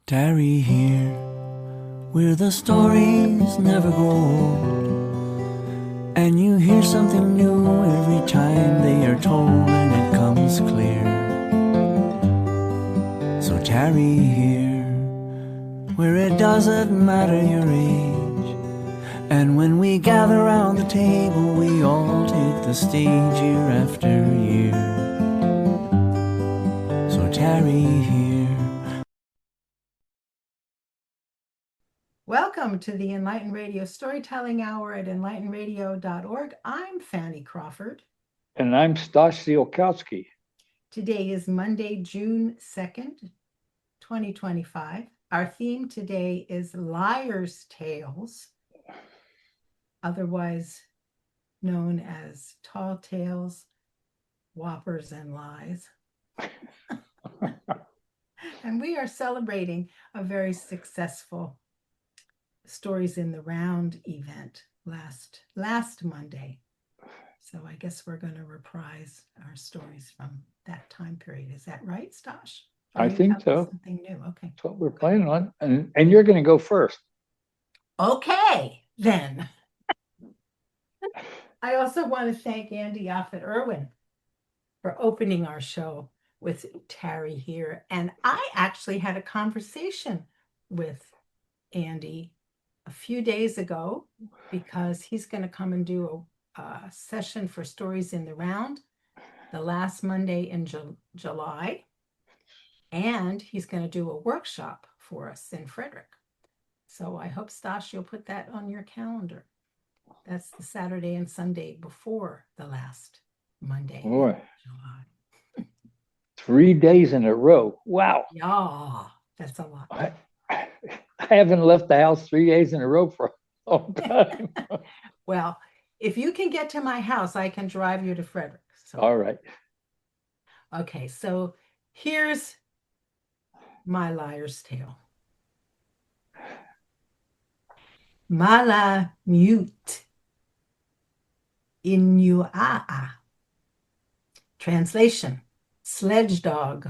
Tarry here, where the stories never grow old, and you hear something new every time they are told, and it comes clear. So tarry here, where it doesn't matter your age, and when we gather round the table, we all take the stage year after year. So tarry here. Welcome to the Enlighten Radio Storytelling Hour at enlightenradio.org. I'm Fanny Crawford. And I'm Stash Ziolkowski. Today is Monday, June 2nd, 2025. Our theme today is Liar's Tales, otherwise known as Tall Tales, Whoppers, and Lies. And we are celebrating a very successful Stories in the Round event last Monday. So I guess we're going to reprise our stories from that time period. Is that right, Stash? I think so. Something new. Okay. That's what we're planning on. And you're going to go first. Okay, then. I also want to thank Andy Offit Irwin for opening our show with Tarry here. And I actually had a conversation with Andy a few days ago because he's going to come and do a session for Stories in the Round the last Monday in July. And he's going to do a workshop for us in Frederick. So I hope, Stash, you'll put that on your calendar. That's the Saturday and Sunday before the last Monday in July. 3 days in a row. Wow. Yeah, that's a lot. I haven't left the house 3 days in a row for a long time. Well, if you can get to my house, I can drive you to Frederick. So. All right. Okay, so here's my liar's tale. Malamute Inuaa. Translation: sledge dog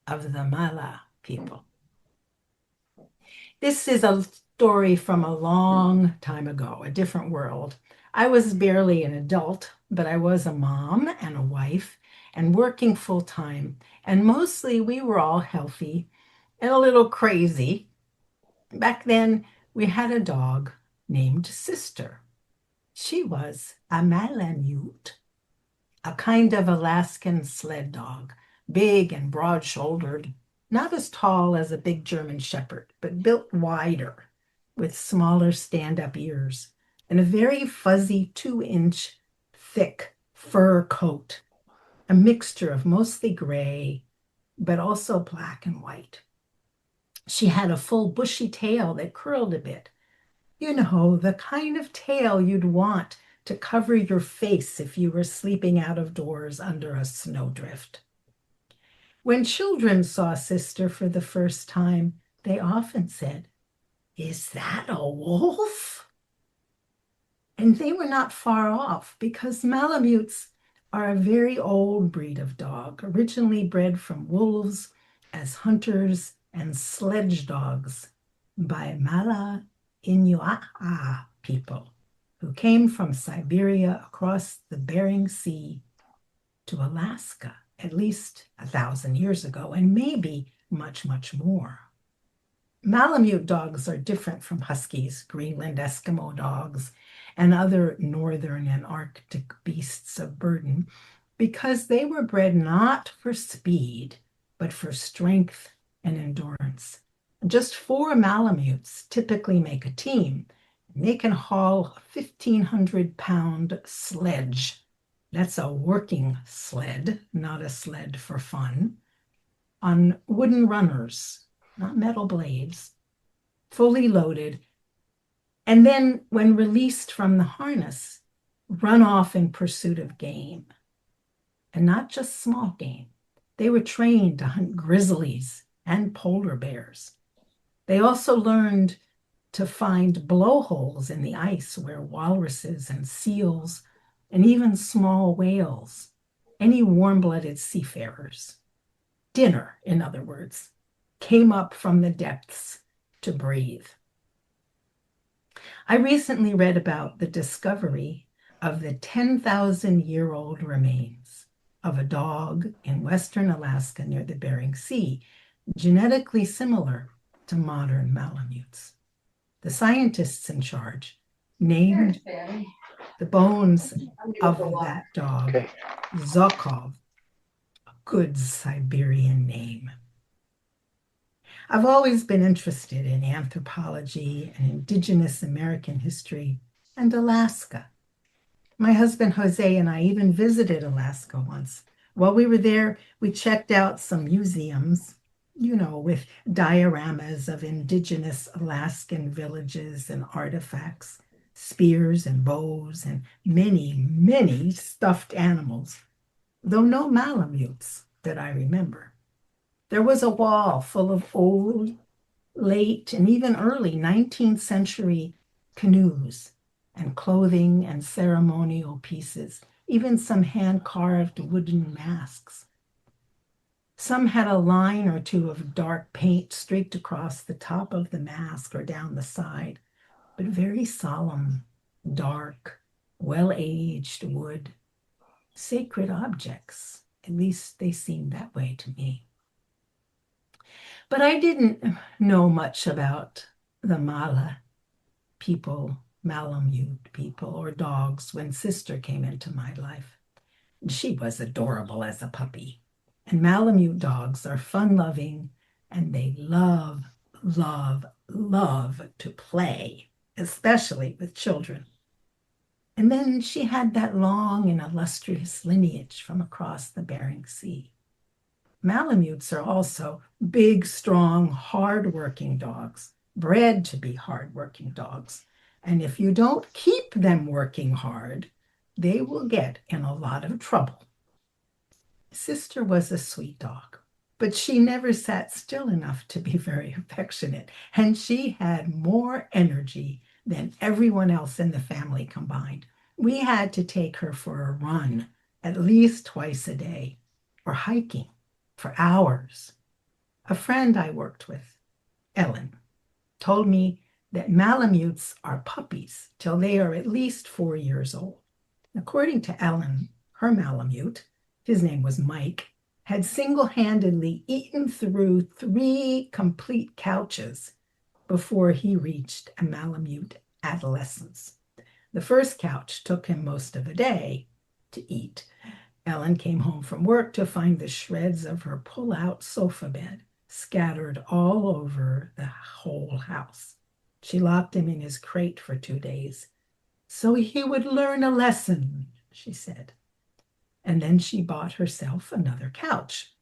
of the Mala people. This is a story from a long time ago, a different world. I was barely an adult, but I was a mom and a wife and working full time. And mostly we were all healthy and a little crazy. Back then, we had a dog named Sister. She was a Malamute, a kind of Alaskan sled dog, big and broad-shouldered, not as tall as a big German shepherd, but built wider, with smaller stand-up ears, and a very fuzzy 2-inch thick fur coat, a mixture of mostly gray, but also black and white. She had a full bushy tail that curled a bit. You know, the kind of tail you'd want to cover your face if you were sleeping out of doors under a snowdrift. When children saw Sister for the first time, they often said, "Is that a wolf?" And they were not far off because Malamutes are a very old breed of dog, originally bred from wolves as hunters and sledge dogs by Mala Inuaa people who came from Siberia across the Bering Sea to Alaska at least 1,000 years ago, and maybe much, much more. Malamute dogs are different from Huskies, Greenland Eskimo dogs, and other northern and Arctic beasts of burden because they were bred not for speed, but for strength and endurance. Just 4 Malamutes typically make a team, and they can haul a 1,500-pound sledge. That's a working sled, not a sled for fun, on wooden runners, not metal blades, fully loaded, and then when released from the harness, run off in pursuit of game. And not just small game. They were trained to hunt grizzlies and polar bears. They also learned to find blowholes in the ice where walruses and seals and even small whales, any warm-blooded seafarers. Dinner, in other words. came up from the depths to breathe. I recently read about the discovery of the 10,000-year-old remains of a dog in Western Alaska near the Bering Sea, genetically similar to modern Malamutes. The scientists in charge named the bones of that dog Okay. Zokov, a good Siberian name. I've always been interested in anthropology and indigenous American history and Alaska. My husband Jose and I even visited Alaska once. While we were there, we checked out some museums, with dioramas of indigenous Alaskan villages and artifacts, spears and bows, and many, many stuffed animals, though no Malamutes that I remember. There was a wall full of old, late, and even early 19th century canoes and clothing and ceremonial pieces, even some hand-carved wooden masks. Some had a line or two of dark paint streaked across the top of the mask or down the side, but very solemn, dark, well-aged wood, sacred objects. At least they seemed that way to me. But I didn't know much about the Mala people, Malamute people, or dogs when Sister came into my life. She was adorable as a puppy. And Malamute dogs are fun-loving, and they love, love, love to play, especially with children. And then she had that long and illustrious lineage from across the Bering Sea. Malamutes are also big, strong, hard-working dogs, bred to be hard-working dogs. And if you don't keep them working hard, they will get in a lot of trouble. Sister was a sweet dog, but she never sat still enough to be very affectionate, and she had more energy than everyone else in the family combined. We had to take her for a run at least twice a day, or hiking for hours. A friend I worked with, Ellen, told me that Malamutes are puppies till they are at least 4 years old. According to Ellen, her Malamute, his name was Mike, had single-handedly eaten through 3 complete couches before he reached a Malamute adolescence. The first couch took him most of a day to eat. Ellen came home from work to find the shreds of her pull-out sofa bed scattered all over the whole house. She locked him in his crate for 2 days, so he would learn a lesson, she said. And then she bought herself another couch.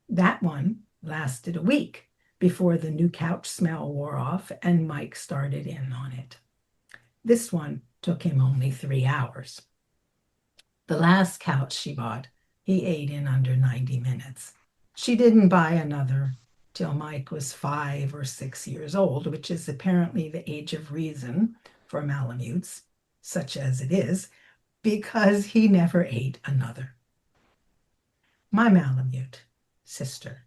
That one lasted a week before the new couch smell wore off and Mike started in on it. This one took him only 3 hours. The last couch she bought, he ate in under 90 minutes. She didn't buy another till Mike was 5 or 6 years old, which is apparently the age of reason for Malamutes, such as it is, because he never ate another. My Malamute, Sister,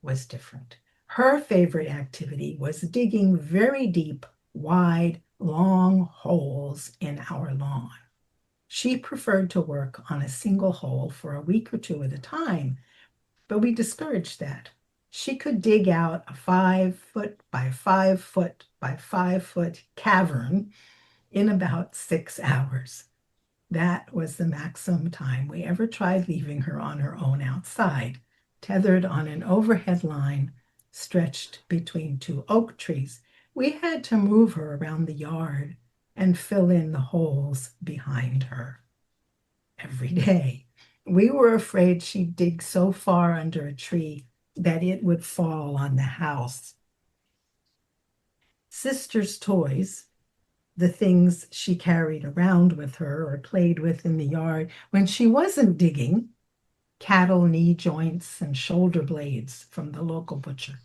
was different. Her favorite activity was digging very deep, wide, long holes in our lawn. She preferred to work on a single hole for a week or 2 at a time, but we discouraged that. She could dig out a 5-foot by 5-foot by 5-foot cavern in about 6 hours. That was the maximum time we ever tried leaving her on her own outside, tethered on an overhead line stretched between 2 oak trees. We had to move her around the yard and fill in the holes behind her. Every day, we were afraid she'd dig so far under a tree that it would fall on the house. Sister's toys, the things she carried around with her or played with in the yard when she wasn't digging, cattle knee joints and shoulder blades from the local butcher,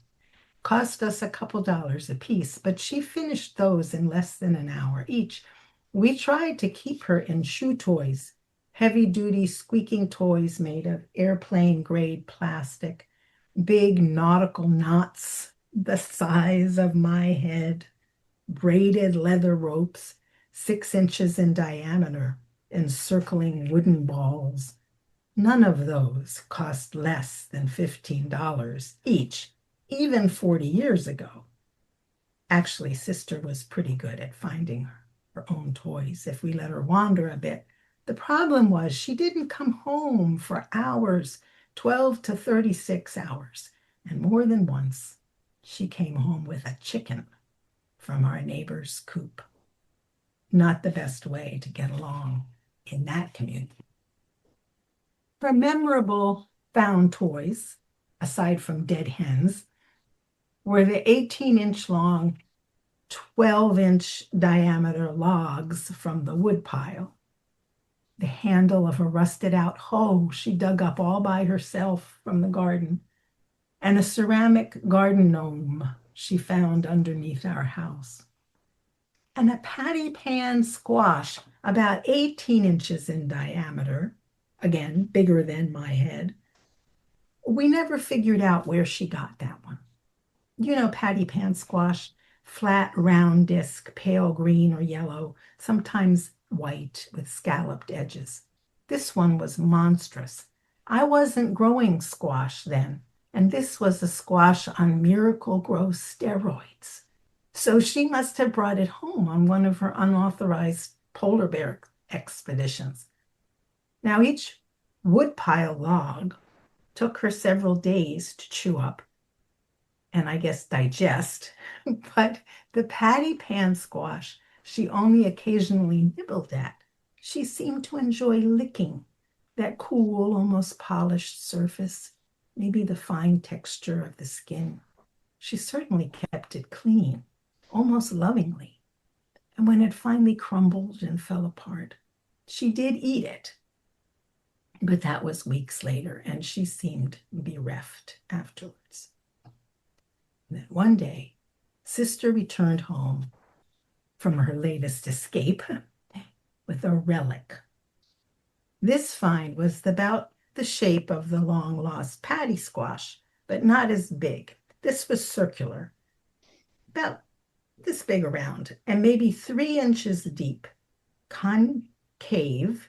cost us a couple dollars a piece, but she finished those in less than an hour each. We tried to keep her in shoe toys, heavy-duty squeaking toys made of airplane-grade plastic, big nautical knots the size of my head, braided leather ropes 6 inches in diameter, encircling wooden balls. None of those cost less than $15 each, even 40 years ago. Actually, Sister was pretty good at finding her own toys if we let her wander a bit. The problem was she didn't come home for hours, 12 to 36 hours. And more than once, she came home with a chicken from our neighbor's coop. Not the best way to get along in that community. Her memorable found toys, aside from dead hens, were the 18-inch long, 12-inch diameter logs from the woodpile, the handle of a rusted out hoe she dug up all by herself from the garden, and a ceramic garden gnome she found underneath our house, and a patty pan squash about 18 inches in diameter, again, bigger than my head. We never figured out where she got that one. You know, patty pan squash, flat, round disc, pale green or yellow, sometimes white with scalloped edges. This one was monstrous. I wasn't growing squash then, and this was a squash on Miracle Grow steroids. So she must have brought it home on one of her unauthorized polar bear expeditions. Now, each woodpile log took her several days to chew up and I guess digest, but the patty pan squash she only occasionally nibbled at. She seemed to enjoy licking that cool, almost polished surface, maybe the fine texture of the skin. She certainly kept it clean, almost lovingly. And when it finally crumbled and fell apart, she did eat it. But that was weeks later, and she seemed bereft afterwards. And then one day, Sister returned home from her latest escape with a relic. This find was about the shape of the long-lost patty squash, but not as big. This was circular, about this big around, and maybe 3 inches deep, concave,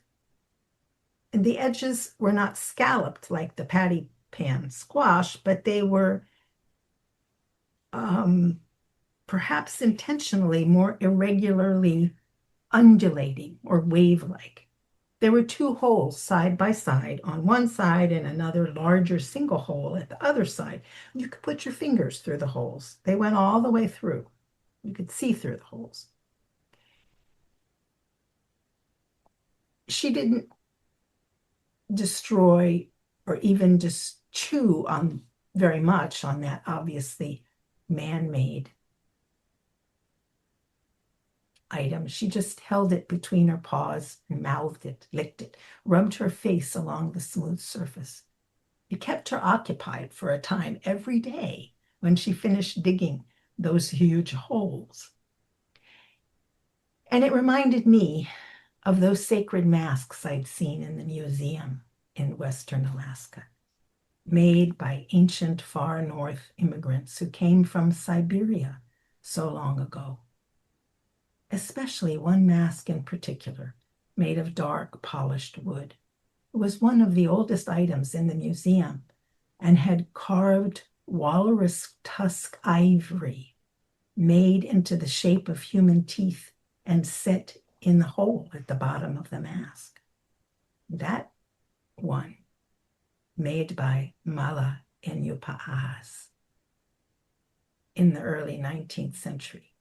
and the edges were not scalloped like the patty pan squash, but they were perhaps intentionally more irregularly undulating or wave-like. There were 2 holes side by side on one side and another larger single hole at the other side. You could put your fingers through the holes. They went all the way through. You could see through the holes. She didn't destroy or even just chew on very much on that obviously man-made item. She just held it between her paws and mouthed it, licked it, rubbed her face along the smooth surface. It kept her occupied for a time every day when she finished digging those huge holes. And it reminded me of those sacred masks I'd seen in the museum in Western Alaska, made by ancient far north immigrants who came from Siberia so long ago. Especially one mask in particular, made of dark, polished wood. It was one of the oldest items in the museum and had carved walrus tusk ivory made into the shape of human teeth and set in the hole at the bottom of the mask. That one, made by Mala Inupaas in the early 19th century,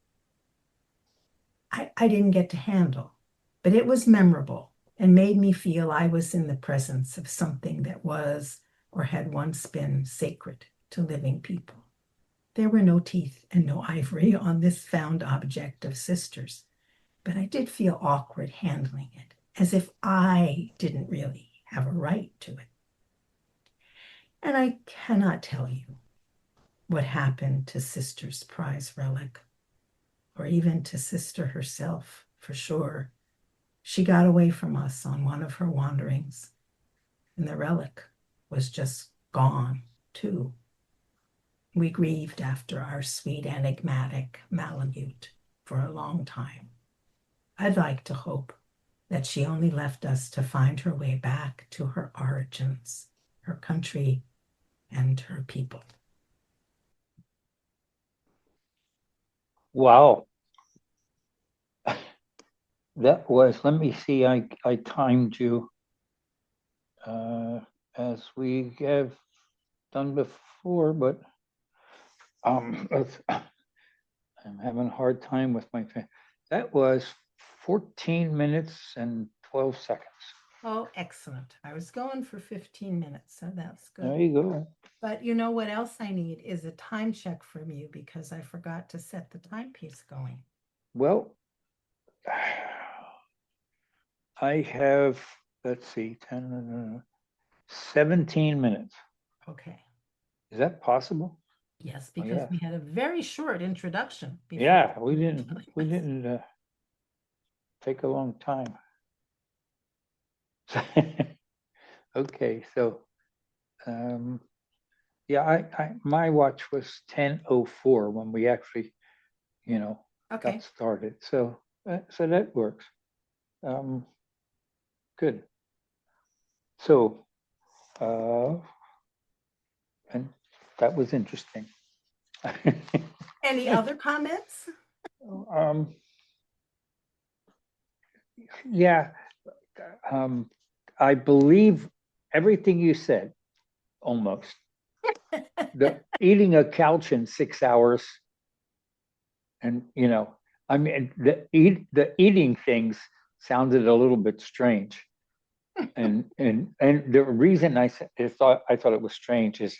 I didn't get to handle, but it was memorable and made me feel I was in the presence of something that was or had once been sacred to living people. There were no teeth and no ivory on this found object of Sister's, but I did feel awkward handling it, as if I didn't really have a right to it. And I cannot tell you what happened to Sister's prize relic, or even to Sister herself, for sure. She got away from us on one of her wanderings, and the relic was just gone, too. We grieved after our sweet, enigmatic Malamute for a long time. I'd like to hope that she only left us to find her way back to her origins, her country, and her people. Wow. That was, let me see, I timed you as we have done before, but I'm having a hard time with my, that was 14 minutes and 12 seconds. Oh, excellent. I was going for 15 minutes, so that's There good. you go. But you know what else I need is a time check from you because I forgot to set the timepiece going. Well, I have, let's see, 10, 17 minutes. Okay. Is that possible? Yes, Oh, because yeah. we had a very short introduction before. Yeah, we didn't take a long time. Okay, so yeah, my watch was 10:04 when we actually, Okay. got started. So that works. Good. So and that was interesting. Any other comments? um, yeah, I believe everything you said, almost. The eating a couch in 6 hours, and I mean, the eating things sounded a little bit strange, and the reason I thought it was strange is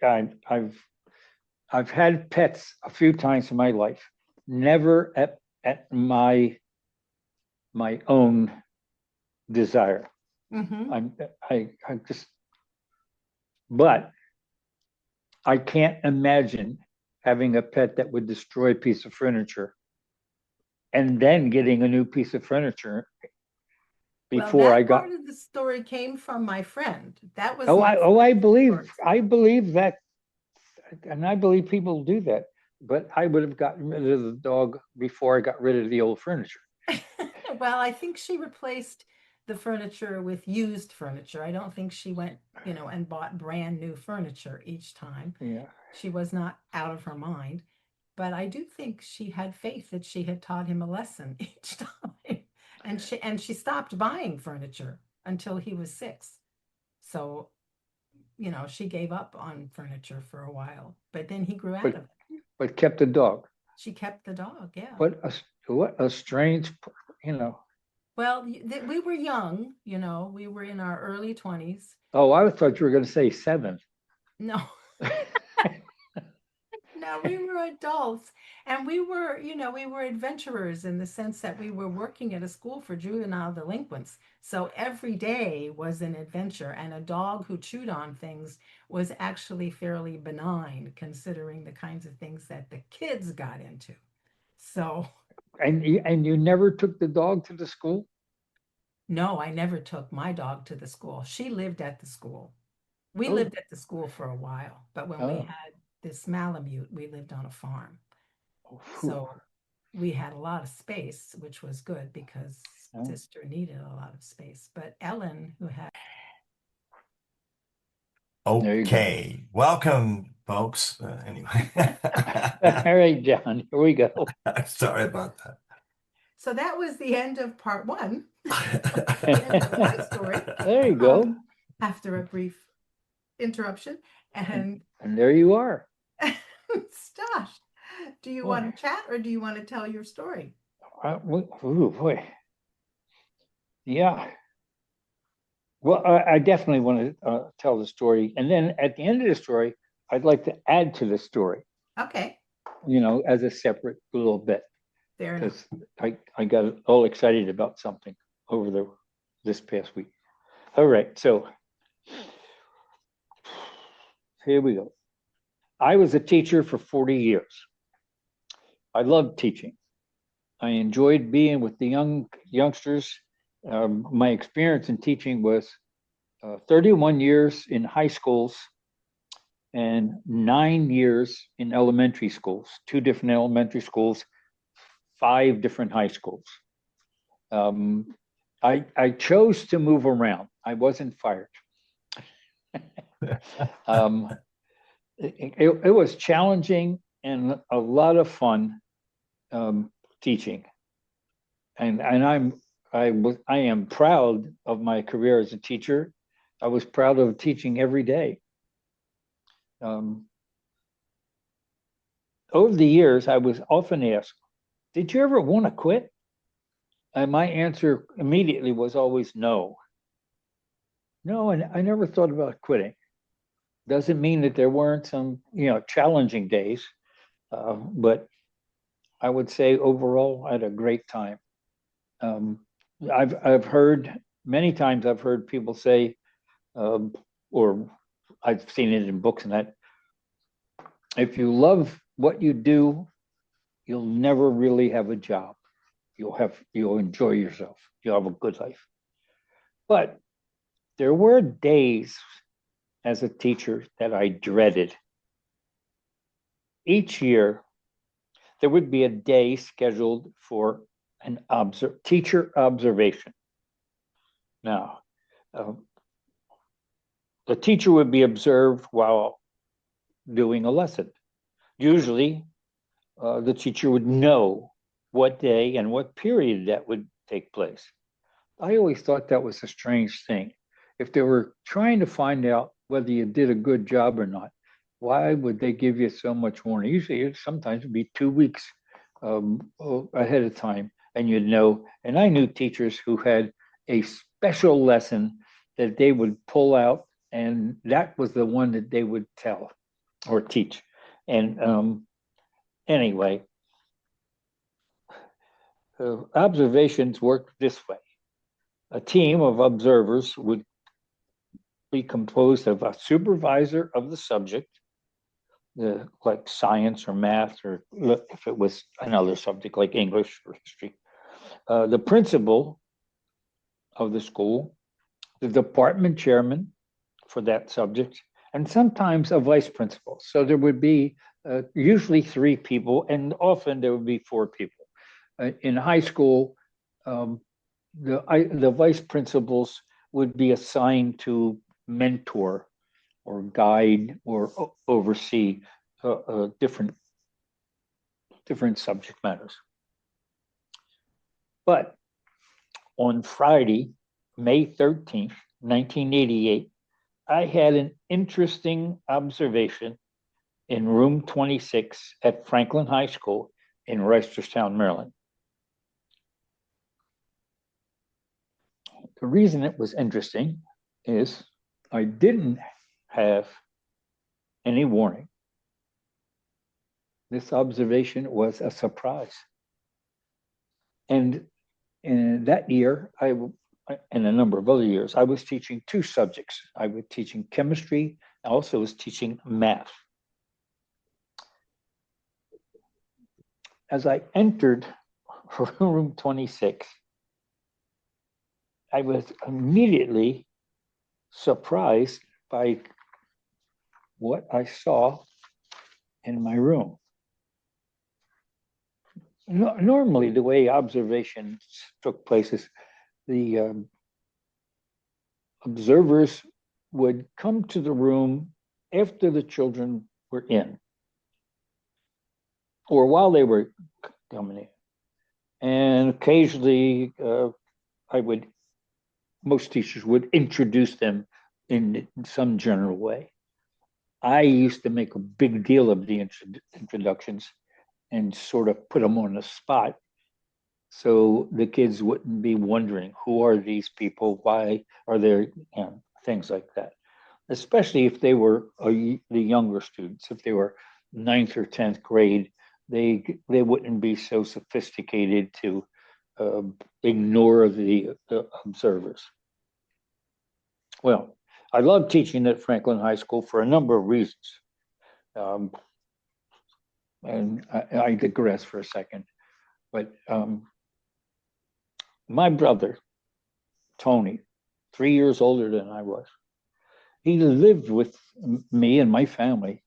I've had pets a few times in my life, never at my own desire. Mm-hmm. I just, but I can't imagine having a pet that would destroy a piece of furniture and then getting a new piece of furniture before well, I that got. part of the story came from my friend. That was Oh, my I story. believe that, and I believe people do that. But I would have gotten rid of the dog before I got rid of the old furniture. Well, I think she replaced the furniture with used furniture. I don't think she went, and bought brand new furniture each time. Yeah. She was not out of her mind, but I do think she had faith that she had taught him a lesson each time. And she stopped buying furniture until he was 6. So, she gave up on furniture for a while, but then he grew out of it. But kept the dog. She kept the dog, yeah. What a strange, Well, we were young, we were in our early 20s. Oh, I thought you were going to say 7. No, no, we were adults, and we were adventurers in the sense that we were working at a school for juvenile delinquents. So every day was an adventure, and a dog who chewed on things was actually fairly benign considering the kinds of things that the kids got into. So, And you never took the dog to the school? no, I never took my dog to the school. She lived at the school. We lived at the school for a while, but when we had this Malamute, we lived on a farm. So we had a lot of space, which was good because sister needed a lot of space. But Ellen, who had Okay, welcome, folks. Anyway, All right, John, here we go. sorry about that. So that was the end of part 1. The end of my story. There you go. After a brief interruption. And there you are. Stosh, do you want to chat or do you want to tell your story? Oh boy. Yeah. Well, I definitely want to tell the story. And then at the end of the story, I'd like to add to the story. Okay. As a separate little bit. Fair enough. Because I got all excited about something over this past week. All right, so here we go. I was a teacher for 40 years. I loved teaching. I enjoyed being with the youngsters. My experience in teaching was 31 years in high schools and 9 years in elementary schools, 2 different elementary schools, 5 different high schools. I chose to move around. I wasn't fired. It was challenging and a lot of fun teaching, and I am proud of my career as a teacher. I was proud of teaching every day. Over the years, I was often asked, "Did you ever want to quit?" And my answer immediately was always no. No, and I never thought about quitting. Doesn't mean that there weren't some, challenging days, but I would say overall, I had a great time. I've heard many times. I've heard people say, or I've seen it in books and that, if you love what you do, you'll never really have a job. You'll enjoy yourself. You'll have a good life. But there were days as a teacher that I dreaded. Each year, there would be a day scheduled for an teacher observation. Now, the teacher would be observed while doing a lesson. Usually, the teacher would know what day and what period that would take place. I always thought that was a strange thing. If they were trying to find out whether you did a good job or not, why would they give you so much warning? Usually, sometimes it'd be 2 weeks ahead of time, and you'd know. And I knew teachers who had a special lesson that they would pull out, and that was the one that they would tell or teach. And anyway, observations worked this way. A team of observers would be composed of a supervisor of the subject, like science or math, or if it was another subject like English or history, the principal of the school, the department chairman for that subject, and sometimes a vice principal. So there would be usually 3 people, and often there would be 4 people. In high school, the vice principals would be assigned to mentor or guide or oversee different subject matters. But on Friday, May 13th, 1988, I had an interesting observation in room 26 at Franklin High School in Reisterstown, Maryland. The reason it was interesting is I didn't have any warning. This observation was a surprise. And in that year, and a number of other years, I was teaching 2 subjects. I was teaching chemistry. I also was teaching math. As I entered room 26, I was immediately surprised by what I saw in my room. Normally, the way observations took place is the observers would come to the room after the children were in, or while they were coming in. And occasionally, most teachers would introduce them in some general way. I used to make a big deal of the introductions and sort of put them on the spot, so the kids wouldn't be wondering, who are these people? Why are there, things like that? Especially if they were the younger students. If they were 9th or 10th grade, they wouldn't be so sophisticated to ignore the observers. Well, I love teaching at Franklin High School for a number of reasons. And I digress for a second. But my brother, Tony, 3 years older than I was, He lived with me and my family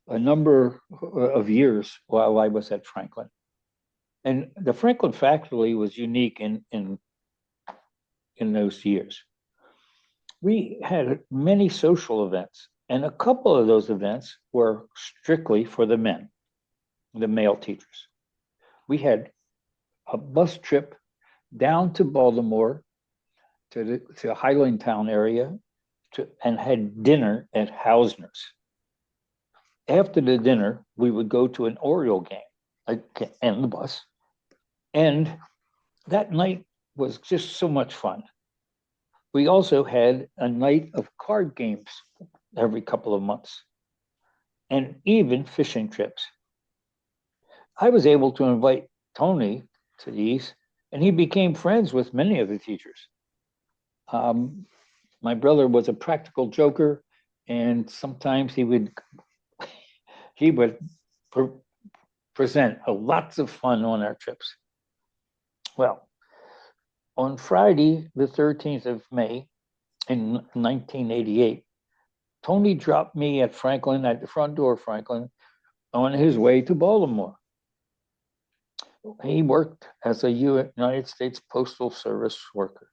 a number of years while I was at Franklin. And the Franklin faculty was unique in those years. We had many social events, and a couple of those events were strictly for the men, the male teachers. We had a bus trip down to Baltimore, to the Highlandtown area, and had dinner at Hausner's. After the dinner, we would go to an Oriole game and the bus. And that night was just so much fun. We also had a night of card games every couple of months, and even fishing trips. I was able to invite Tony to these, and he became friends with many of the teachers. My brother was a practical joker, and sometimes he would present lots of fun on our trips. Well, on Friday, the 13th of May in 1988, Tony dropped me at Franklin, at the front door of Franklin, on his way to Baltimore. He worked as a United States Postal Service worker.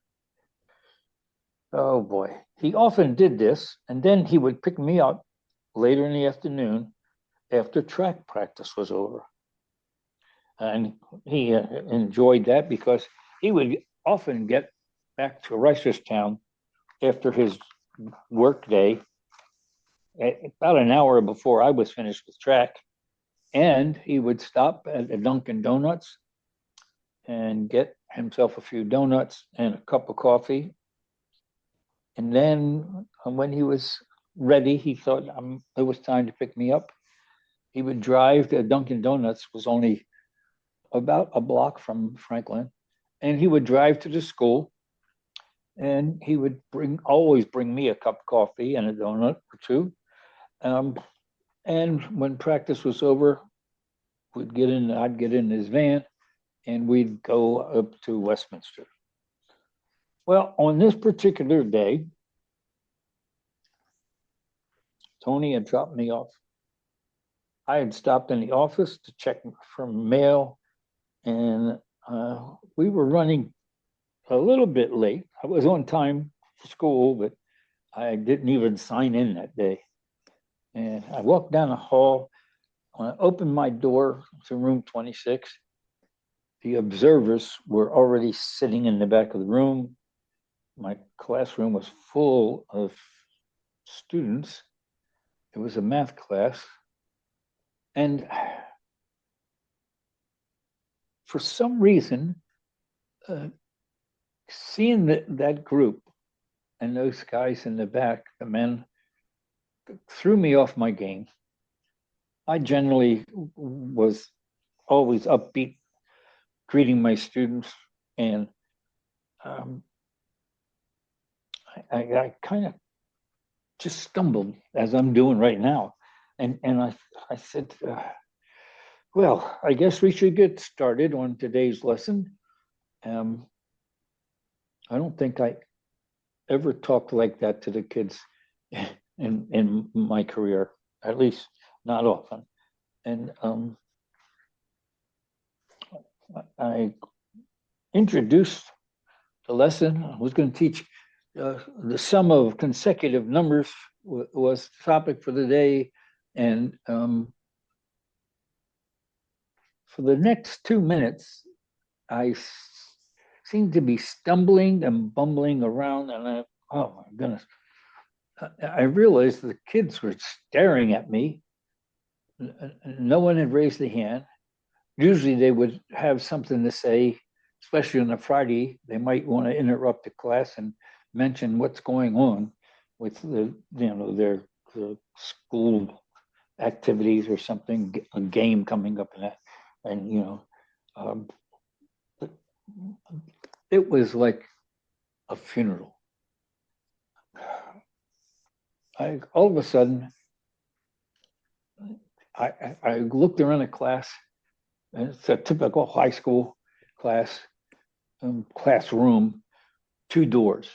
Oh boy, he often did this, and then he would pick me up later in the afternoon after track practice was over. And he enjoyed that because he would often get back to Reisterstown after his work day about an hour before I was finished with track. And he would stop at a Dunkin' Donuts and get himself a few donuts and a cup of coffee. And then when he was ready, he thought it was time to pick me up. He would drive to Dunkin' Donuts, was only about a block from Franklin, and he would drive to the school, and he would always bring me a cup of coffee and a donut or two. And when practice was over, I'd get in his van, and we'd go up to Westminster. Well, on this particular day, Tony had dropped me off. I had stopped in the office to check for mail, and we were running a little bit late. I was on time for school, but I didn't even sign in that day. And I walked down the hall. When I opened my door to room 26, the observers were already sitting in the back of the room. My classroom was full of students. It was a math class. And for some reason, seeing that group and those guys in the back, the men, threw me off my game. I generally was always upbeat, greeting my students, and I kind of just stumbled, as I'm doing right now. And I said, well, I guess we should get started on today's lesson. I don't think I ever talked like that to the kids in my career, at least not often. And I introduced the lesson. I was going to teach the sum of consecutive numbers was the topic for the day. And for the next 2 minutes, I seemed to be stumbling and bumbling around, and oh my goodness. I realized the kids were staring at me. No one had raised a hand. Usually they would have something to say, especially on a Friday. They might want to interrupt the class and mention what's going on with their school activities or something, a game coming up in that. And it was like a funeral. All of a sudden, I looked around the class, and it's a typical high school classroom, 2 doors,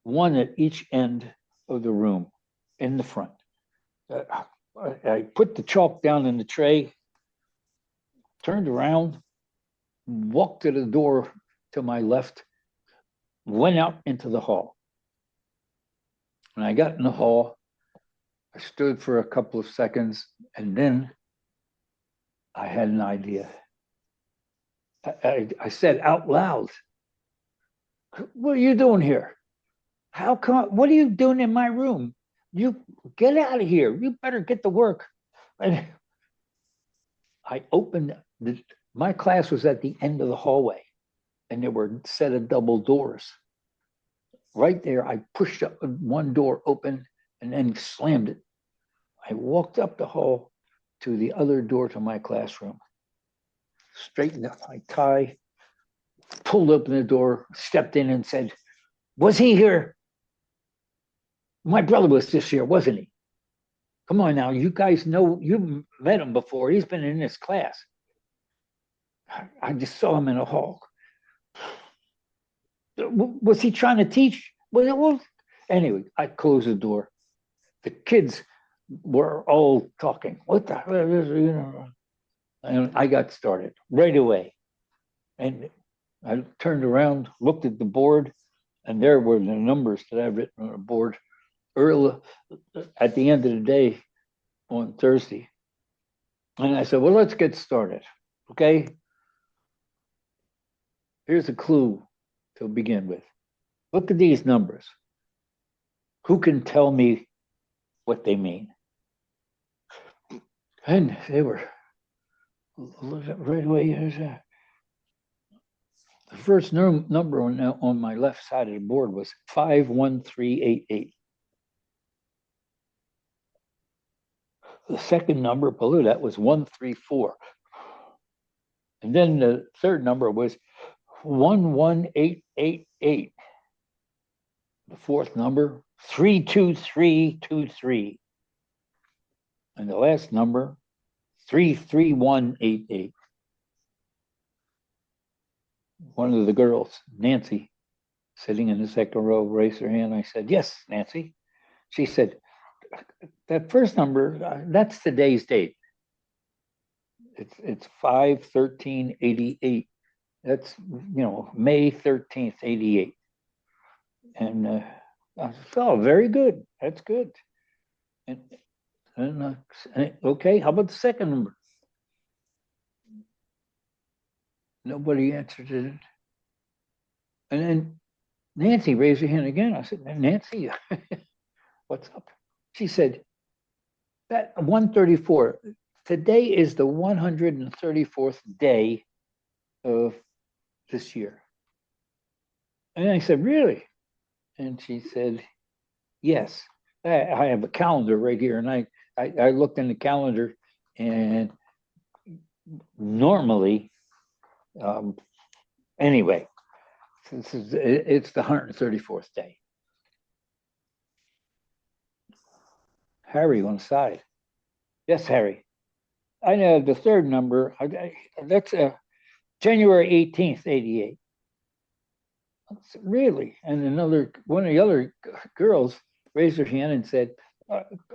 one at each end of the room. in the front. I put the chalk down in the tray, turned around, walked to the door to my left, went out into the hall. When I got in the hall, I stood for a couple of seconds, and then I had an idea. I said out loud, "What are you doing here? How come? What are you doing in my room? You get out of here. You better get to work." And I opened my class was at the end of the hallway, and there were a set of double doors. Right there, I pushed up one door open and then slammed it. I walked up the hall to the other door to my classroom, straightened up my tie, pulled open the door, stepped in and said, "Was he here? My brother was just here, wasn't he? Come on now, you guys know, you've met him before. He's been in this class." I just saw him in a hall. Was he trying to teach? Well, anyway, I closed the door. The kids were all talking. What the hell is, you know? And I got started right away. And I turned around, looked at the board, and there were the numbers that I've written on the board early at the end of the day on Thursday. And I said, well, let's get started. Okay. Here's a clue to begin with. Look at these numbers. Who can tell me what they mean? And they were, right away, the first number on my left side of the board was 51388. The second number below that was 134. And then the third number was 11888. The fourth number, 32323. And the last number, 33188. One of the girls, Nancy, sitting in the second row, raised her hand. I said, yes, Nancy. She said, that first number, that's today's date. It's 5/13/88. That's, May 13th, 88. And I said, oh, very good. That's good. And okay, how about the second number? Nobody answered it. And then Nancy raised her hand again. I said, Nancy, what's up? She said, that 134, today is the 134th day of this year. And I said, really? And she said, yes. I have a calendar right here. And I looked in the calendar, and normally, anyway, it's the 134th day. Harry on the side. Yes, Harry. I know the third number. That's January 18th, 88. Really? And one of the other girls raised her hand and said,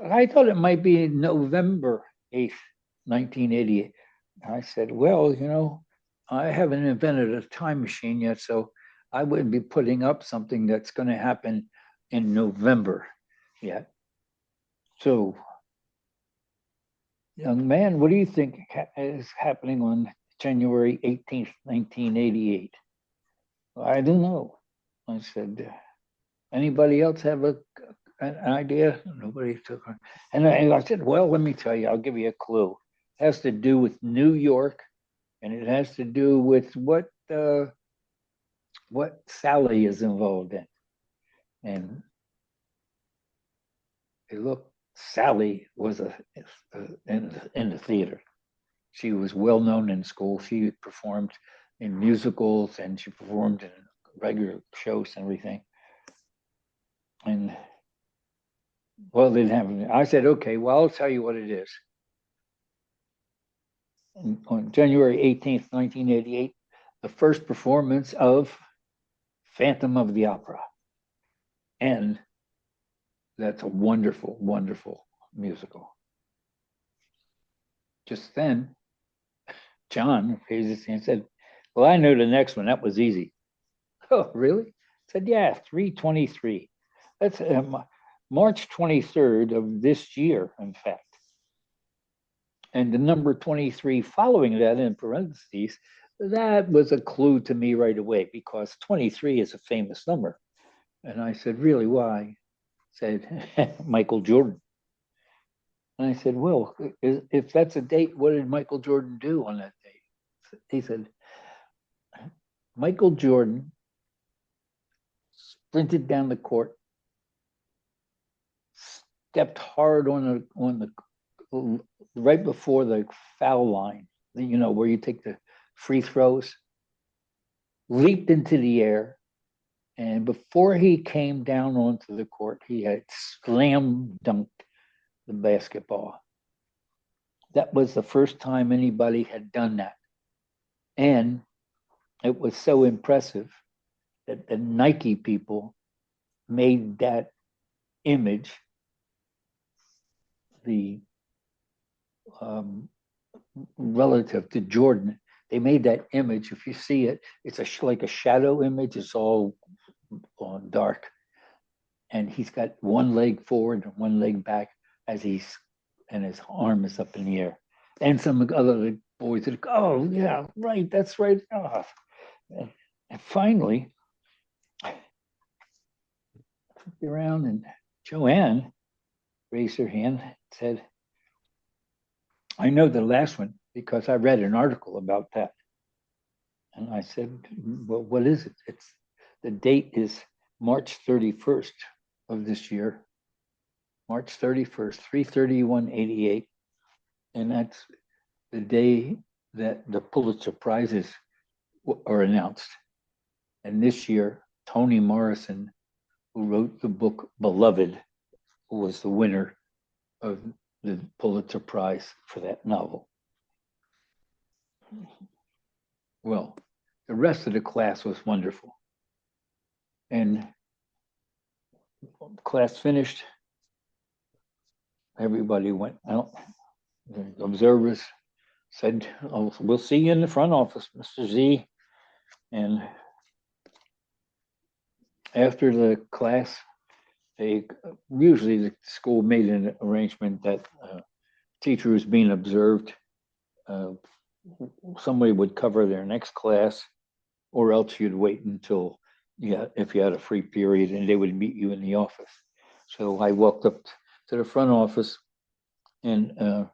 I thought it might be November 8th, 1988. I said, well, I haven't invented a time machine yet, so I wouldn't be putting up something that's going to happen in November yet. So, young man, what do you think is happening on January 18th, 1988? I don't know. I said, anybody else have an idea? Nobody took it. And I said, well, let me tell you, I'll give you a clue. It has to do with New York, and it has to do with what Sally is involved in. And look, Sally was in the theater. She was well known in school. She performed in musicals, and she performed in regular shows and everything. And well, they didn't have it. I said, okay, well, I'll tell you what it is. On January 18th, 1988, the first performance of Phantom of the Opera. And That's a wonderful, wonderful musical. Just then, John raised his hand and said, well, I know the next one. That was easy. Oh, really? I said, yeah, 323. That's March 23rd of this year, in fact. And the number 23 following that in parentheses, that was a clue to me right away because 23 is a famous number. And I said, really, why? Said, Michael Jordan. And I said, well, if that's a date, what did Michael Jordan do on that date? He said, Michael Jordan sprinted down the court, stepped hard on the right before the foul line, you know, where you take the free throws, leaped into the air, and before he came down onto the court, he had slam dunked the basketball. That was the first time anybody had done that. And it was so impressive that the Nike people made that image the relative to Jordan. They made that image. If you see it, it's like a shadow image. It's all dark. And he's got one leg forward and one leg back and his arm is up in the air. And some other boys would go, oh, yeah, right, that's right. Oh. And finally, I looked around and Joanne raised her hand and said, I know the last one because I read an article about that. And I said, well, what is it? The date is March 31st of this year, March 31st, 3/31/88. And that's the day that the Pulitzer Prizes are announced. And this year, Toni Morrison, who wrote the book Beloved, was the winner of the Pulitzer Prize for that novel. Well, the rest of the class was wonderful. And class finished. Everybody went out. The observers said, oh, we'll see you in the front office, Mr. Z. And after the class, usually the school made an arrangement that teacher was being observed. Somebody would cover their next class, or else you'd wait until if you had a free period, and they would meet you in the office. So I walked up to the front office, and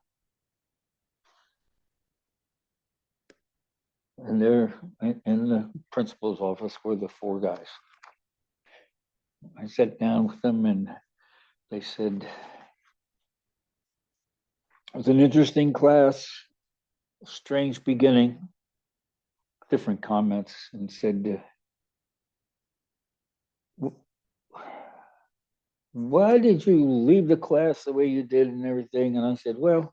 there in the principal's office were the four guys. I sat down with them, and they said, it was an interesting class, strange beginning, different comments, and said, why did you leave the class the way you did and everything? And I said, well,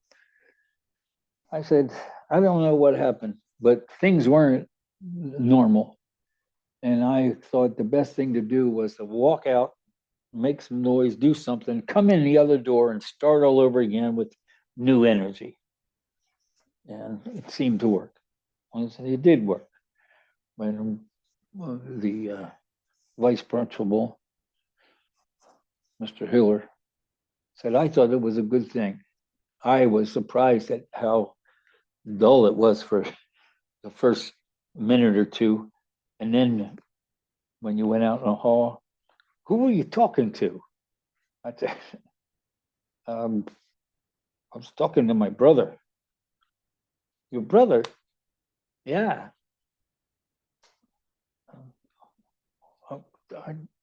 I don't know what happened, but things weren't normal. And I thought the best thing to do was to walk out, make some noise, do something, come in the other door and start all over again with new energy. And it seemed to work. Honestly, it did work. When the vice principal, Mr. Hiller, said, I thought it was a good thing. I was surprised at how dull it was for the first minute or two. And then when you went out in the hall, who were you talking to? I said, I was talking to my brother. Your brother? Yeah.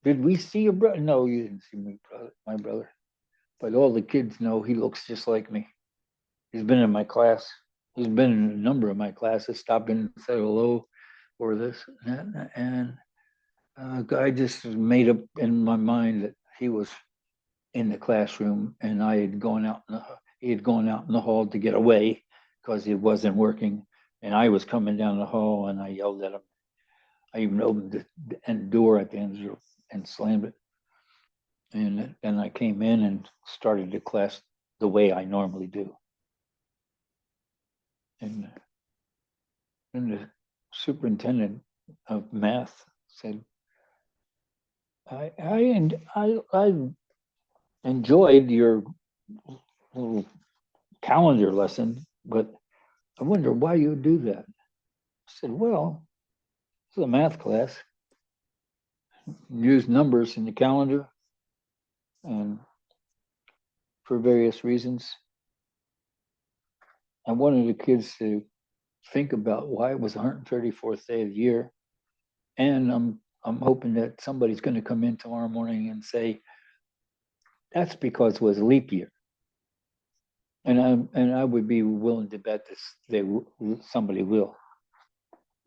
Did we see your brother? No, you didn't see my brother. But all the kids know he looks just like me. He's been in my class. He's been in a number of my classes, stopped in and said hello or this. And I just made up in my mind that he was in the classroom and he had gone out in the hall to get away because it wasn't working. And I was coming down the hall and I yelled at him. I even opened the door at the end and slammed it. And then I came in and started the class the way I normally do. And then the superintendent of math said, I enjoyed your little calendar lesson, but I wonder why you do that. I said, well, it's a math class. Use numbers in the calendar, and for various reasons, I wanted the kids to think about why it was the 134th day of the year. And I'm hoping that somebody's going to come in tomorrow morning and say, that's because it was a leap year. And I would be willing to bet somebody will.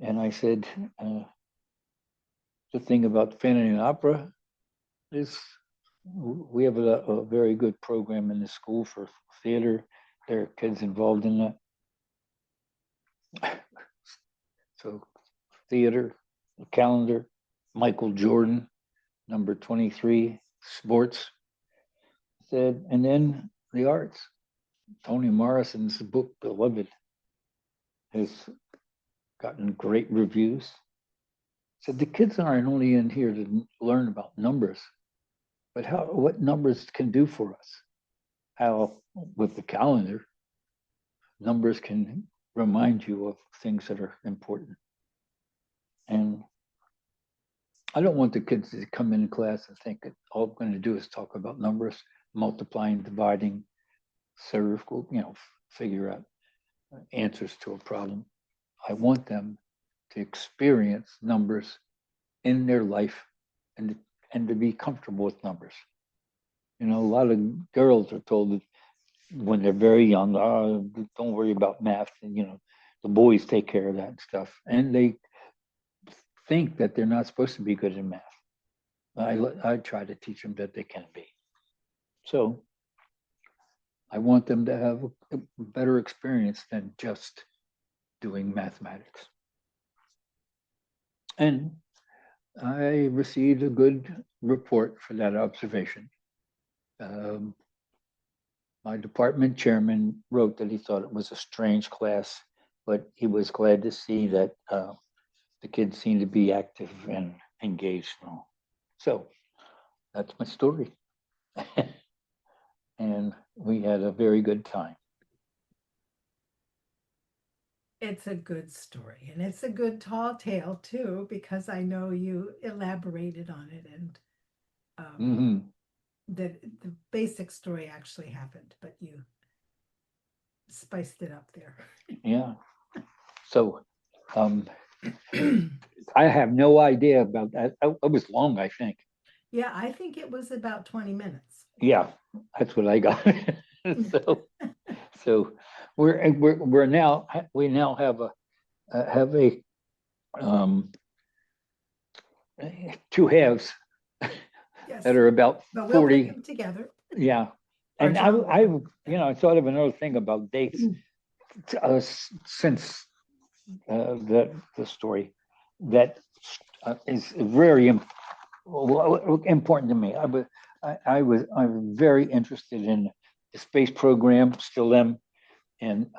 And I said, the thing about Fanning Opera is we have a very good program in the school for theater. There are kids involved in that. So theater, the calendar, Michael Jordan, number 23, sports. Said, and then the arts. Toni Morrison's book, Beloved, has gotten great reviews. Said the kids aren't only in here to learn about numbers, but what numbers can do for us. How with the calendar, numbers can remind you of things that are important. And I don't want the kids to come in class and think that all I'm going to do is talk about numbers, multiplying, dividing, figure out answers to a problem. I want them to experience numbers in their life and to be comfortable with numbers. A lot of girls are told that when they're very young, don't worry about math, and the boys take care of that stuff, and they think that they're not supposed to be good in math. I try to teach them that they can be. So I want them to have a better experience than just doing mathematics. And I received a good report for that observation. My department chairman wrote that he thought it was a strange class, but he was glad to see that the kids seemed to be active and engaged. So that's my story. And we had a very good time. It's a good story, and it's a good tall tale too, because I know you elaborated on it, and that the basic story actually happened, but you spiced it up there. Yeah. So I have no idea about that. It was long, I think. Yeah, I think it was about 20 minutes. Yeah, that's what I got. So we now have a two halves Yes, that are about but we'll 40. put them together. Yeah. Or And John will I put thought of another thing about dates since the story that is very important to me. I'm very interested in the space program, still am, and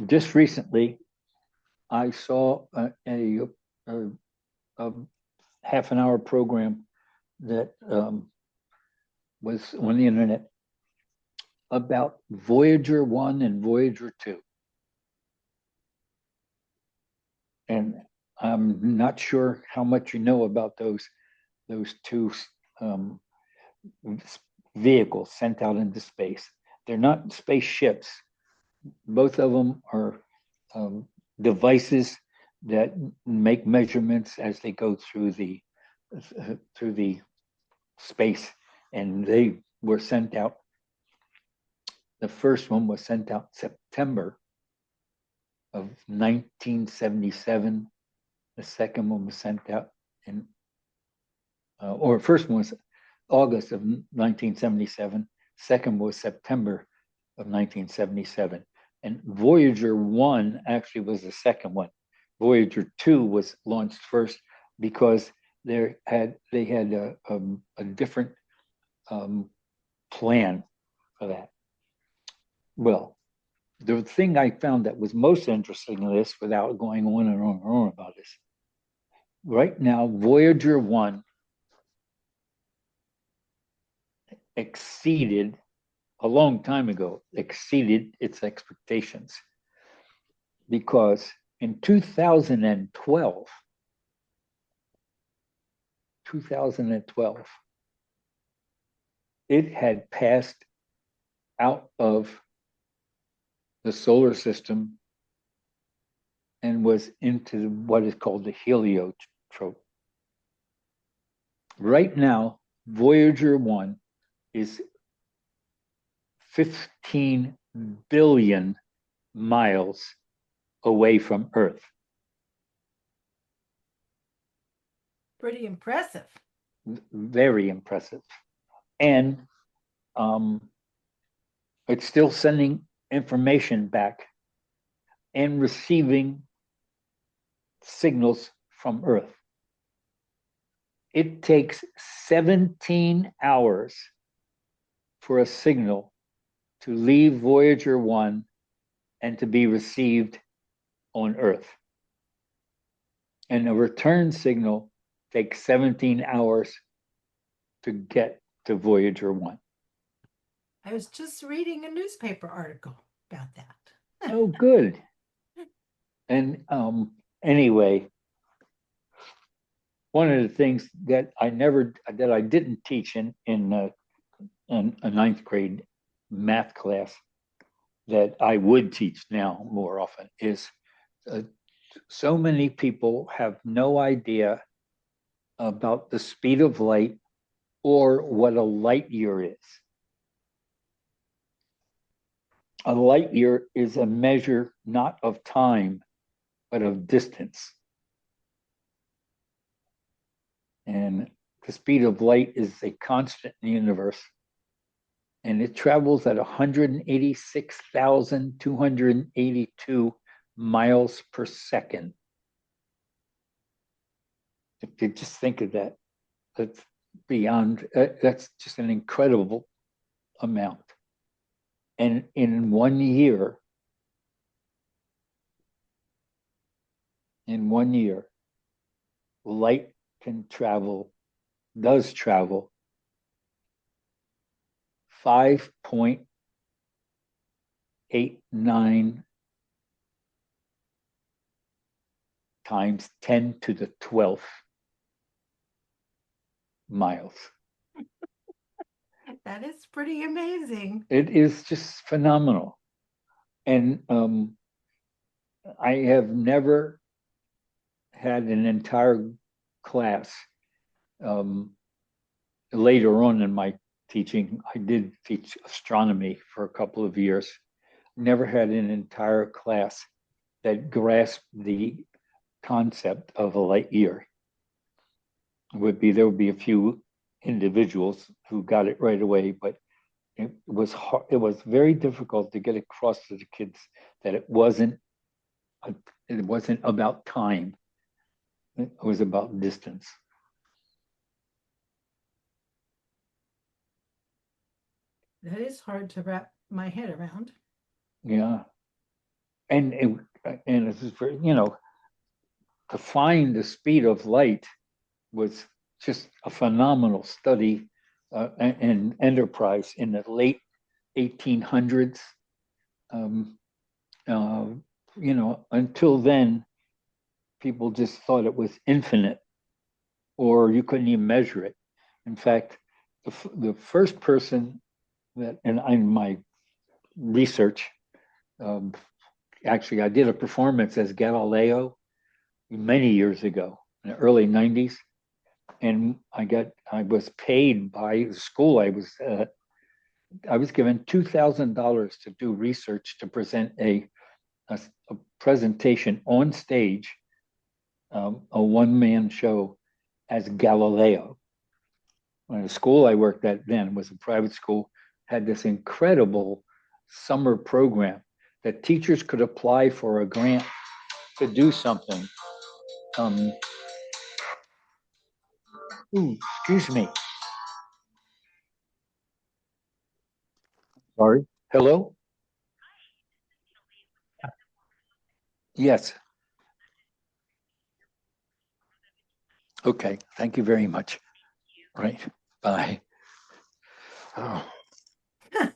just recently I saw a half an hour program that was on the internet about Voyager 1 and Voyager 2. And I'm not sure how much you know about those two vehicles sent out into space. They're not spaceships. Both of them are devices that make measurements as they go through the space, and they were sent out. The first one was sent out September of 1977. The second one was sent out in, or first one was August of 1977. Second was September of 1977. And Voyager 1 actually was the second one. Voyager 2 was launched first because they had a different plan for that. Well, the thing I found that was most interesting in this, without going on and on and on about this, right now, Voyager 1 exceeded, a long time ago, exceeded its expectations. Because in 2012, it had passed out of the solar system and was into what is called the heliotrope. Right now, Voyager 1 is 15 billion miles away from Earth. Pretty impressive. Very impressive. And it's still sending information back and receiving signals from Earth. It takes 17 hours for a signal to leave Voyager 1 and to be received on Earth. And a return signal takes 17 hours to get to Voyager 1. I was just reading a newspaper article about that. Oh, good. And anyway, one of the things that I didn't teach in a ninth grade math class that I would teach now more often is so many people have no idea about the speed of light or what a light year is. A light year is a measure not of time, but of distance. And the speed of light is a constant in the universe. And it travels at 186,282 miles per second. If you just think of that, that's beyond, that's just an incredible amount. And in 1 year, light does travel 5.89 times 10 to the 12th miles. That is pretty amazing. It is just phenomenal. And I have never had an entire class. Later on in my teaching, I did teach astronomy for a couple of years. Never had an entire class that grasped the concept of a light year. There would be a few individuals who got it right away, but it was very difficult to get across to the kids that it wasn't about time. It was about distance. That is hard to wrap my head around. Yeah. And it's for, to find the speed of light was just a phenomenal study and enterprise in the late 1800s. Until then, people just thought it was infinite, or you couldn't even measure it. In fact, the first person that, in my research, actually, I did a performance as Galileo many years ago in the early 90s. And I was paid by the school I was at. I was given $2,000 to do research to present a presentation on stage, a one-man show as Galileo. And the school I worked at then was a private school, had this incredible summer program that teachers could apply for a grant to do something. Excuse me. Sorry. Hello? Yes. Okay. Thank you very much. Right. Bye. Oh. Hi,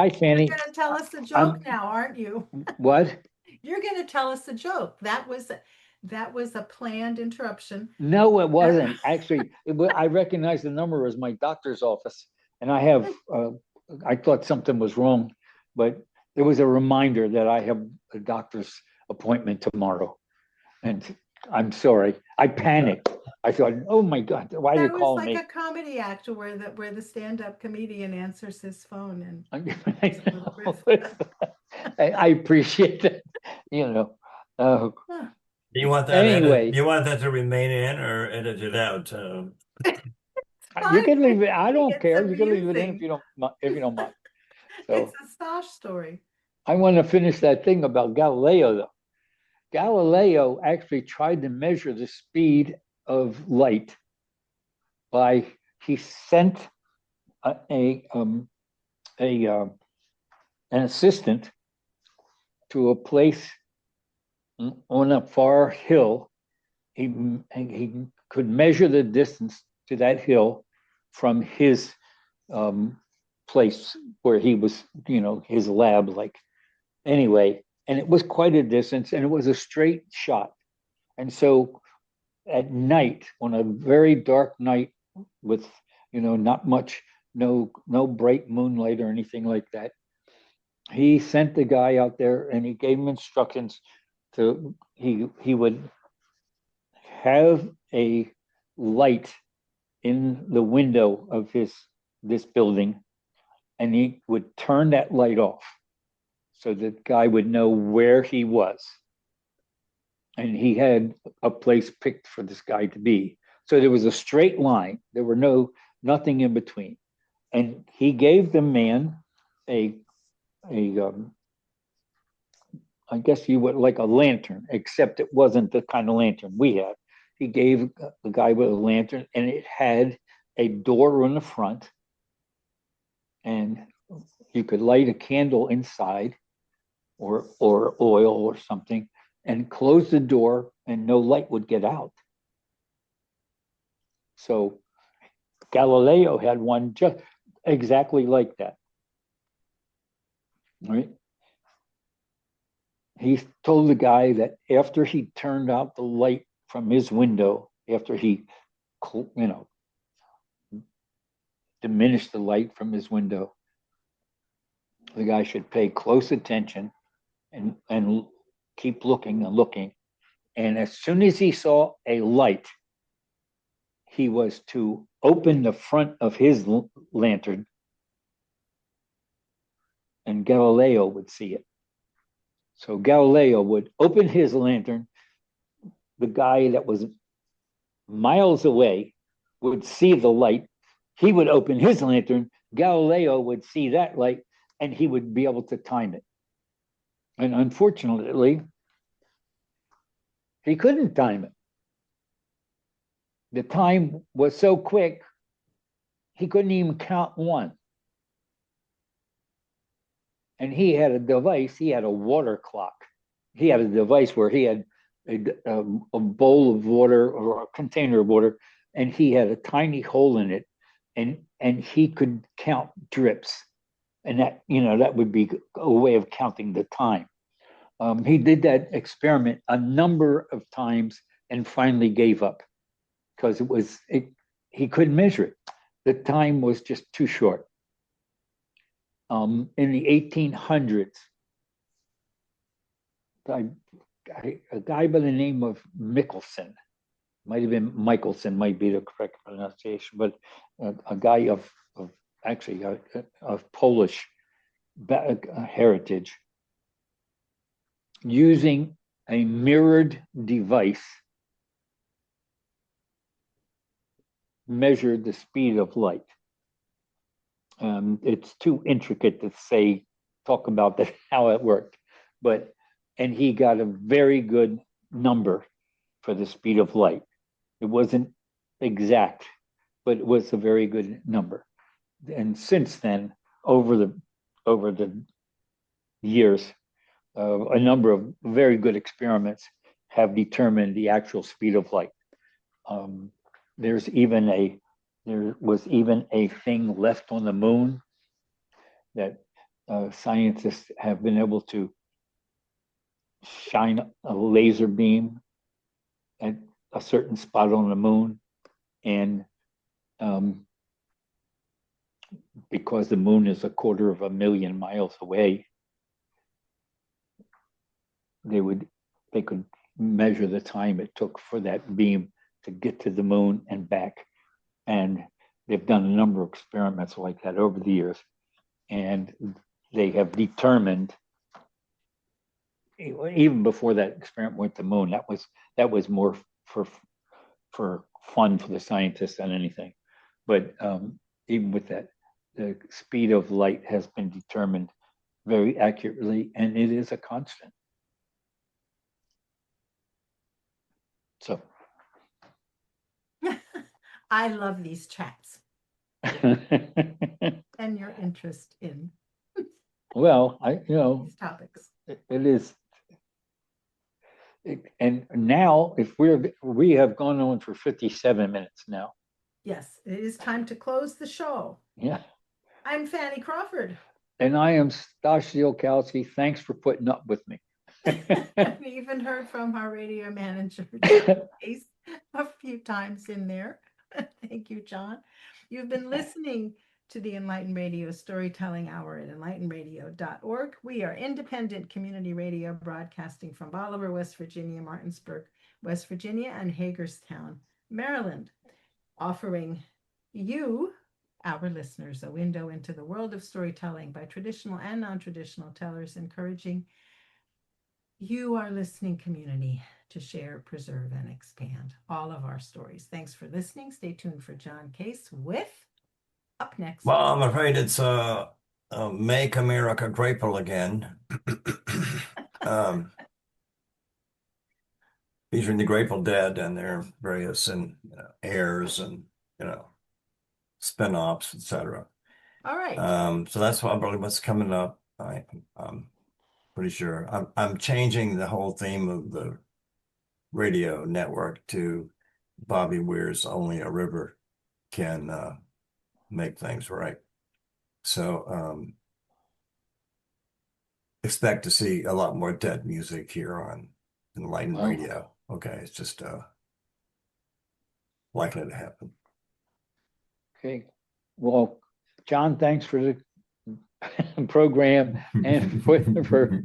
You're Fanny. going to tell us the joke I'm now, aren't you? what? You're going to tell us the joke. That was a planned interruption. No, it wasn't. Actually, I recognized the number as my doctor's office, and I thought something was wrong, but it was a reminder that I have a doctor's appointment tomorrow. And I'm sorry. I panicked. I thought, oh my God, why are you That was calling like me? a comedy act where the stand-up comedian answers his phone and I, takes a little risk. I appreciate that, you know. Huh. Do you want that edit? Anyway, Do you want that to remain in or edited out? you Fine can with leave it. I me. don't It's care. You can leave it in amusing. if you don't mind. It's So a Stosh story. I want to finish that thing about Galileo, though. Galileo actually tried to measure the speed of light by he sent a, a, a an assistant to a place on a far hill. He could measure the distance to that hill from his um, place where he was, his lab. Like anyway, and it was quite a distance, and it was a straight shot. And so at night, on a very dark night, with not much, no bright moonlight or anything like that, he sent the guy out there and he gave him instructions to he would have a light in the window of this building, and he would turn that light off so the guy would know where he was, and he had a place picked for this guy to be. So there was a straight line. There were nothing in between, and he gave the man a I guess you would like a lantern, except it wasn't the kind of lantern we had. He gave the guy with a lantern, and it had a door on the front, and you could light a candle inside, or oil or something, and close the door, and no light would get out. So Galileo had one just exactly like that. Right? He told the guy that after he turned out the light from his window, after he, you know, diminished the light from his window, the guy should pay close attention and keep looking and looking. And as soon as he saw a light, he was to open the front of his lantern, and Galileo would see it. So Galileo would open his lantern. The guy that was miles away would see the light. He would open his lantern. Galileo would see that light, and he would be able to time it. And unfortunately, he couldn't time it. The time was so quick, he couldn't even count one. And he had a device, he had a water clock. He had a device where he had a bowl of water or a container of water, and he had a tiny hole in it, and he could count drips. And that would be a way of counting the time. He did that experiment a number of times and finally gave up because he couldn't measure it. The time was just too short. In the 1800s, a guy by the name of Michelson, might have been Michelson, might be the correct pronunciation, but a guy of actually of Polish heritage, using a mirrored device, measured the speed of light. It's too intricate to talk about that, how it worked, and he got a very good number for the speed of light. It wasn't exact, but it was a very good number. And since then, over the over the years, a number of very good experiments have determined the actual speed of light. There was even a thing left on the moon that scientists have been able to shine a laser beam at a certain spot on the moon, and because the moon is 250,000 miles away, they could measure the time it took for that beam to get to the moon and back. And they've done a number of experiments like that over the years, and they have determined, even before that experiment went to the moon, that was more for fun for the scientists than anything. But even with that, the speed of light has been determined very accurately, and it is a constant. So I love these chats and your interest in well, these topics. it is. And now, if we have gone on for 57 minutes now. Yes, it is time to close the show. Yeah. I'm Fanny Crawford. And I am Stash Ziolkowski. Thanks for putting up with me. We even heard from our radio manager a few times in there. Thank you, John. You've been listening to the Enlighten Radio Storytelling Hour at enlightenradio.org. We are independent community radio broadcasting from Bolivar, West Virginia, Martinsburg, West Virginia, and Hagerstown, Maryland, offering you, our listeners, a window into the world of storytelling by traditional and non-traditional tellers, encouraging you, our listening community, to share, preserve, and expand all of our stories. Thanks for listening. Stay tuned for John Case with Up Next. Well, I'm afraid it's Make America Grateful Again. Featuring the Grateful Dead and their various heirs and spin-offs, etc. All right. So that's probably what's coming up. I'm pretty sure. I'm changing the whole theme of the radio network to Bobby Weir's Only a River Can Make Things Right. So expect to see a lot more dead music here on Enlighten Radio. Okay, it's just likely to happen. Okay. Well, John, thanks for the program and for